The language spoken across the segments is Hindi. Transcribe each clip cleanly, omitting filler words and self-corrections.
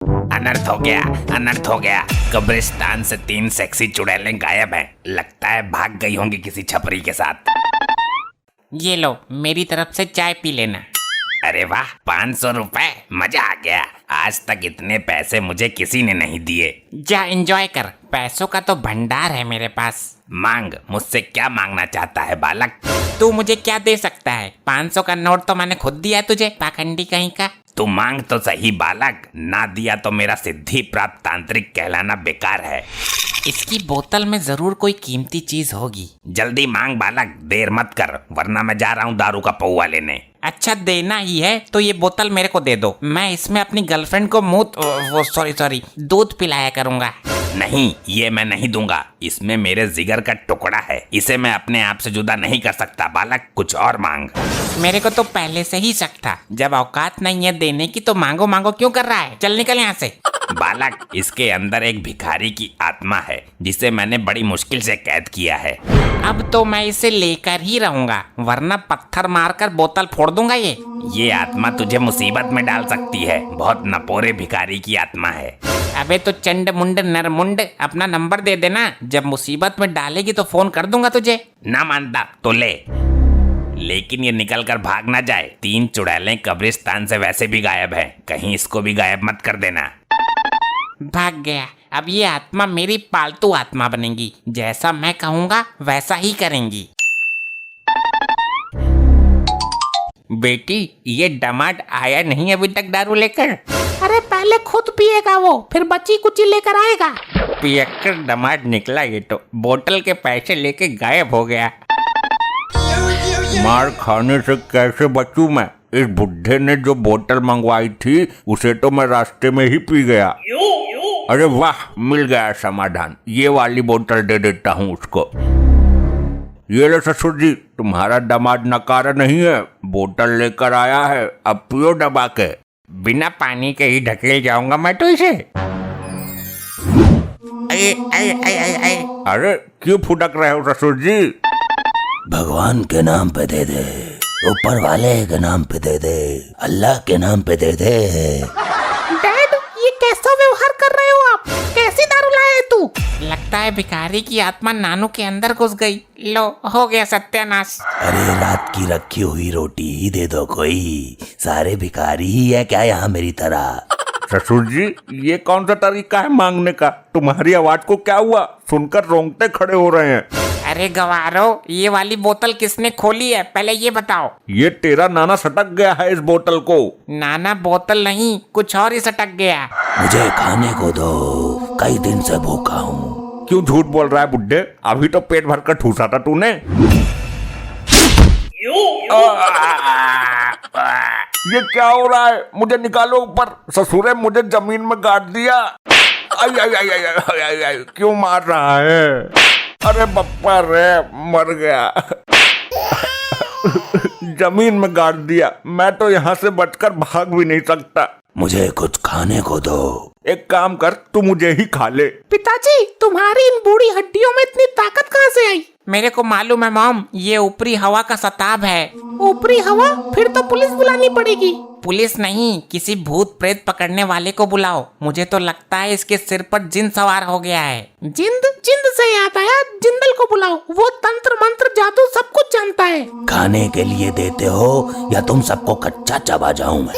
अनर्थ हो गया, अनर्थ हो गया। कब्रिस्तान से 3 सेक्सी चुड़ैलें गायब हैं। लगता है भाग गई होंगी किसी छपरी के साथ। ये लो, मेरी तरफ से चाय पी लेना। अरे वाह, 500 रुपए, मजा आ गया। आज तक इतने पैसे मुझे किसी ने नहीं दिए। जा एंजॉय कर, पैसों का तो भंडार है मेरे पास। मांग, मुझसे क्या मांगना चाहता है बालक? तू मुझे क्या दे सकता है? 500 का नोट तो मैंने खुद दिया तुझे, पाखंडी कहीं का। तू मांग तो सही बालक, ना दिया तो मेरा सिद्धि प्राप्त तांत्रिक कहलाना बेकार है। इसकी बोतल में जरूर कोई कीमती चीज होगी। जल्दी मांग बालक, देर मत कर, वरना मैं जा रहा हूँ दारू का पौवा लेने। अच्छा, देना ही है तो ये बोतल मेरे को दे दो। मैं इसमें अपनी गर्लफ्रेंड को सॉरी दूध पिलाया करूंगा। नहीं, ये मैं नहीं दूंगा। इसमें मेरे जिगर का टुकड़ा है, इसे मैं अपने आप से जुदा नहीं कर सकता। बालक, कुछ और मांग। मेरे को तो पहले से ही शक था, जब औकात नहीं है देने की तो मांगो मांगो क्यों कर रहा है? चल निकल यहाँ से। बालक, इसके अंदर एक भिखारी की आत्मा है जिसे मैंने बड़ी मुश्किल से कैद किया है। अब तो मैं इसे लेकर ही रहूंगा, वरना पत्थर मारकर बोतल फोड़ दूंगा। ये आत्मा तुझे मुसीबत में डाल सकती है। बहुत नपोरे भिखारी की आत्मा है। अबे तो चंड मुंड नरमुंड, अपना नंबर दे देना, जब मुसीबत में डालेगी तो फोन कर दूंगा तुझे। ना मानता तो ले, लेकिन ये निकल कर भाग ना जाए। 3 चुड़ैलें कब्रिस्तान से वैसे भी गायब है, कहीं इसको भी गायब मत कर देना। भाग गया। अब ये आत्मा मेरी पालतू आत्मा बनेगी, जैसा मैं कहूंगा वैसा ही करेंगी। बेटी, ये दामाद आया नहीं अभी तक दारू लेकर? अरे पहले खुद पिएगा वो, फिर बची कुची लेकर आएगा। पियक्कर दामाद निकला ये तो, बोतल के पैसे लेके गायब हो गया। मार खाने से कैसे बचूं मैं? इस बुढ़े ने जो बोतल मंगवाई थी उसे तो मैं रास्ते में ही पी गया। अरे वाह, मिल गया समाधान। ये वाली बोतल दे देता हूँ उसको। ये लो ससुर जी, तुम्हारा दामाद नकारा नहीं है, बोतल लेकर आया है, अब पियो दबा के। बिना पानी के ही ढकेल जाऊंगा मैं तो इसे। अरे क्यों फुटक रहे हो ससुर जी? भगवान के नाम पे दे दे, ऊपर वाले के नाम पे दे दे, अल्लाह के नाम पे दे दे। डैड, ये कैसा व्यवहार कर रहे हो आप? कैसी दारू लाया है तू? लगता है भिखारी की आत्मा नानू के अंदर घुस गई। लो, हो गया सत्यानाश। अरे रात की रखी हुई रोटी ही दे दो कोई, सारे भिखारी ही है क्या यहाँ मेरी तरह? ससुर जी, ये कौन सा तरीका है मांगने का? तुम्हारी आवाज को क्या हुआ? सुनकर रोंगटे खड़े हो रहे हैं। अरे गवारो, ये वाली बोतल किसने खोली है, पहले ये बताओ। ये तेरा नाना सटक गया है इस बोतल को। नाना बोतल नहीं, कुछ और ही सटक गया। मुझे खाने को दो, कई दिन से भूखा हूँ। क्यों झूठ बोल रहा है बुड्ढे? अभी तो पेट भर कर ठूसा था तूने। ये क्या हो रहा है? मुझे निकालो ऊपर। ससुरे मुझे जमीन में गाड़ दिया। आई आई आई आई आई आई आई, क्यों मार रहा है? अरे बप्पा रे, मर गया। जमीन में गाड़ दिया। मैं तो यहाँ से बचकर भाग भी नहीं सकता। मुझे कुछ खाने को दो। एक काम कर, तू मुझे ही खा ले। पिताजी, तुम्हारी इन बूढ़ी हड्डियों में इतनी ताकत कहाँ से आई? मेरे को मालूम है मॉम, ये ऊपरी हवा का सताब है। ऊपरी हवा? फिर तो पुलिस बुलानी पड़ेगी। पुलिस नहीं, किसी भूत प्रेत पकड़ने वाले को बुलाओ। मुझे तो लगता है इसके सिर पर जिन सवार हो गया है। जिंद? जिंद से याद आया, जिंदल को बुलाओ, वो तंत्र मंत्र जादू सब कुछ जानता है। खाने के लिए देते हो या तुम सबको कच्चा चबा जाऊं मैं?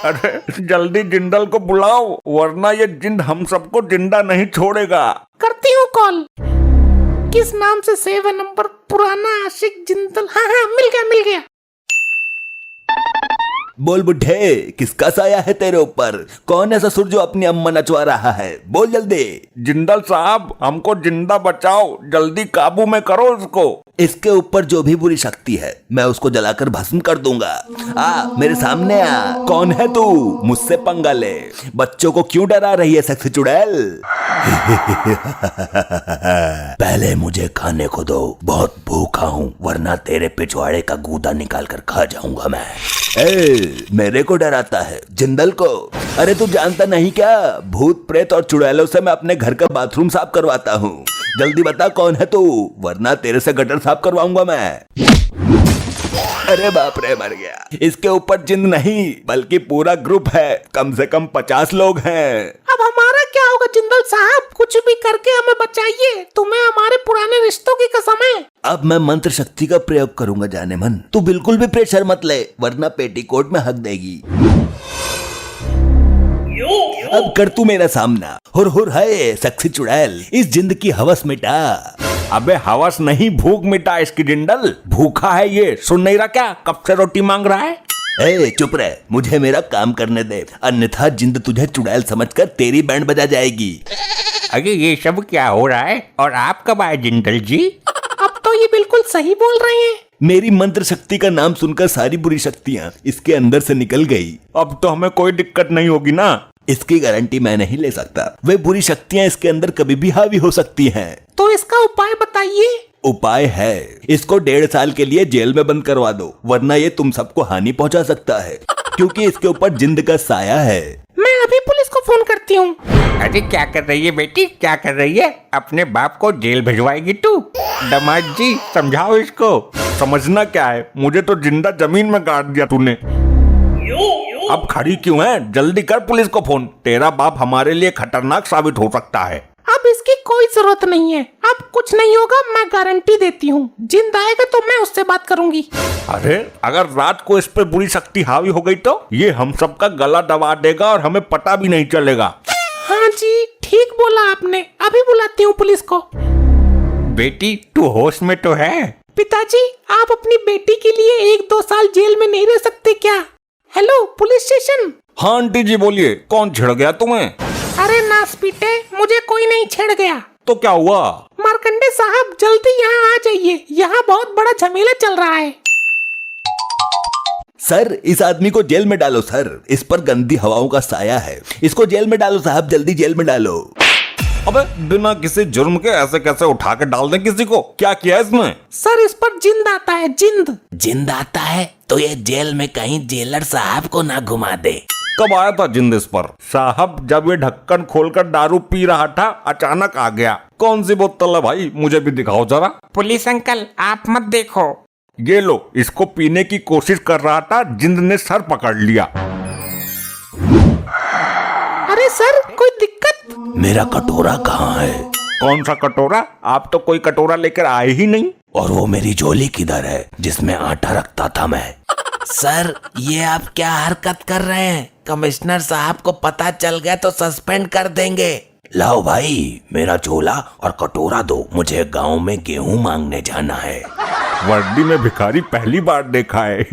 अरे जल्दी जिंदल को बुलाओ, वरना ये जिंद हम सबको जिंदा नहीं छोड़ेगा। करती हूँ कॉल। किस नाम से सेव नंबर? पुराना आशिक जिंदल। हाँ हाँ, मिल गया मिल गया। बोल बुढ़े, किसका साया है तेरे ऊपर? कौन है ससुर जो अपनी अम्मा नचवा रहा है? बोल जल्दी। जिंदल साहब, हमको जिंदा बचाओ, जल्दी काबू में करो इसको। इसके ऊपर जो भी बुरी शक्ति है मैं उसको जलाकर भस्म कर दूंगा। मेरे सामने आ। कौन है तू? मुझसे पंगा ले। बच्चों को क्यों डरा रही है सेक्सी चुड़ैल? पहले मुझे खाने को दो, बहुत भूखा हूँ, वरना तेरे पिछवाड़े का गूदा निकाल कर खा जाऊंगा मैं। मेरे को डराता है? जिंदल को? अरे तू जानता नहीं क्या, भूत प्रेत और चुड़ैलों से मैं अपने घर का बाथरूम साफ करवाता हूँ। जल्दी बता कौन है तू, वरना तेरे से गटर साफ करवाऊंगा मैं। अरे बाप रे, मर गया। इसके ऊपर जिंद नहीं बल्कि पूरा ग्रुप है, कम से कम 50 लोग हैं। अब हमारा क्या होगा जिंदल साहब? कुछ भी करके हमें बचाइए, तुम्हें हमारे पुराने रिश्तों की कसम है। अब मैं मंत्र शक्ति का प्रयोग करूंगा जाने मन। तू बिल्कुल भी प्रेशर मत ले, वरना पेटीकोट में हक देगी। अब कर तू मेरा सामना। हुर है सक्सी चुड़ैल, इस जिंद की हवस मिटा। अबे हवस नहीं, भूख मिटा इसकी जिंदल। भूखा है ये, सुन नहीं रहा क्या? कब से रोटी मांग रहा है? ए चुप रह, मुझे मेरा काम करने दे, अन्यथा जिंद तुझे चुड़ैल समझकर तेरी बैंड बजा जाएगी। अरे ये सब क्या हो रहा है? और आप कब आए जिंदल जी? अब तो ये बिल्कुल सही बोल रहे हैं। मेरी मंत्र शक्ति का नाम सुनकर सारी बुरी शक्तियाँ इसके अंदर से निकल गई। अब तो हमें कोई दिक्कत नहीं होगी ना? इसकी गारंटी मैं नहीं ले सकता। वे बुरी शक्तियाँ इसके अंदर कभी भी हावी हो सकती हैं। तो इसका उपाय बताइए। उपाय है, इसको 1.5 साल के लिए जेल में बंद करवा दो, वरना ये तुम सबको हानि पहुंचा सकता है, क्योंकि इसके ऊपर जिंद का साया है। मैं अभी पुलिस को फोन करती हूँ। अरे क्या कर रही है बेटी, क्या कर रही है? अपने बाप को जेल भिजवाएगी तू? दामाद जी समझाओ इसको। समझना क्या है, मुझे तो जिंदा जमीन में गाड़ दिया तूने। अब खड़ी क्यों है? जल्दी कर पुलिस को फोन। तेरा बाप हमारे लिए खतरनाक साबित हो सकता है। अब इसकी कोई जरूरत नहीं है, अब कुछ नहीं होगा, मैं गारंटी देती हूँ। जिंद आएगा तो मैं उससे बात करूंगी। अरे अगर रात को इस पे बुरी शक्ति हावी हो गई तो ये हम सबका गला दबा देगा और हमें पता भी नहीं चलेगा। हाँ जी, ठीक बोला आपने। अभी बुलाती हूँ पुलिस को। बेटी तू होश में तो है? पिताजी, आप अपनी बेटी के लिए 1-2 साल जेल में नहीं रह सकते क्या? Hello police station. हाँ आंटी जी बोलिए, कौन छिड़ गया तुम्हें? अरे नास पीटे, मुझे कोई नहीं छेड़ गया। तो क्या हुआ? मार्कंडे साहब जल्दी यहाँ आ जाइए, यहाँ बहुत बड़ा झमेला चल रहा है। सर इस आदमी को जेल में डालो सर, इस पर गंदी हवाओं का साया है। इसको जेल में डालो साहब, जल्दी जेल में डालो। अबे बिना किसी जुर्म के ऐसे कैसे उठा के डाल दें किसी को? क्या किया इसने? सर इस पर जिंद आता है, जिंद। जिंद आता है तो ये जेल में कहीं जेलर साहब को ना घुमा दे। कब आया था जिंद इस पर? साहब जब ये ढक्कन खोलकर दारू पी रहा था अचानक आ गया। कौन सी बोतल है भाई, मुझे भी दिखाओ जरा। पुलिस अंकल आप मत देखो। ये लो, इसको पीने की कोशिश कर रहा था, जिंद ने सर पकड़ लिया। अरे सर कोई दिक्कत? मेरा कटोरा कहाँ है? कौन सा कटोरा? आप तो कोई कटोरा लेकर आए ही नहीं। और वो मेरी झोली किधर है जिसमें आटा रखता था मैं? सर ये आप क्या हरकत कर रहे हैं? कमिश्नर साहब को पता चल गया तो सस्पेंड कर देंगे। लाओ भाई मेरा झोला और कटोरा दो, मुझे गांव में गेहूं मांगने जाना है। वर्दी में भिखारी पहली बार देखा है।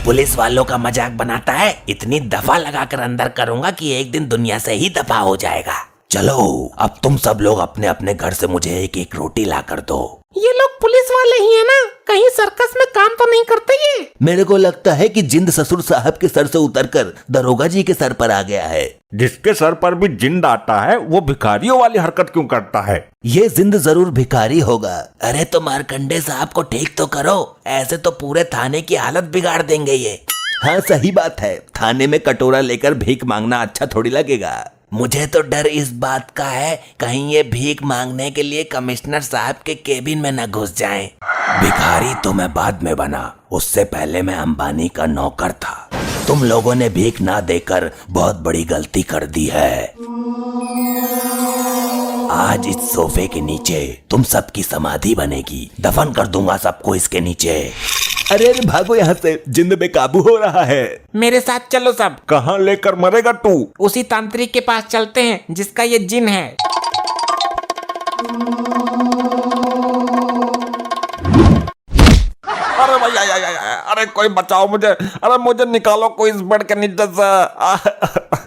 पुलिस वालों का मजाक बनाता है, इतनी दफा लगाकर अंदर करूंगा कि एक दिन दुनिया से ही दफा हो जाएगा। चलो अब तुम सब लोग अपने अपने घर से मुझे एक एक रोटी ला कर दो। ये लोग पुलिस वाले ही है ना? कहीं सर्कस में काम तो नहीं करते ये? मेरे को लगता है कि जिंद ससुर साहब के सर से उतरकर दरोगा जी के सर पर आ गया है। जिसके सर पर भी जिंद आता है वो भिखारियों वाली हरकत क्यों करता है? ये जिंद जरूर भिखारी होगा। अरे तो मार्कंडे साहब को ठीक तो करो, ऐसे तो पूरे थाने की हालत बिगाड़ देंगे ये। हाँ सही बात है, थाने में कटोरा लेकर भीख मांगना अच्छा थोड़ी लगेगा। मुझे तो डर इस बात का है कहीं ये भीख मांगने के लिए कमिश्नर साहब के केबिन में न घुस जाएं। भिखारी तो मैं बाद में बना, उससे पहले मैं अंबानी का नौकर था। तुम लोगों ने भीख ना देकर बहुत बड़ी गलती कर दी है। आज इस सोफे के नीचे तुम सबकी समाधि बनेगी, दफन कर दूंगा सबको इसके नीचे। अरे अरे भागो यहाँ से, जिंद बेकाबू हो रहा है। मेरे साथ चलो सब। कहाँ लेकर मरेगा तू? उसी तांत्रिक के पास चलते हैं जिसका ये जिन है। अरे भाई अरे कोई बचाओ मुझे, अरे मुझे निकालो कोई इस बेड के नीचे से।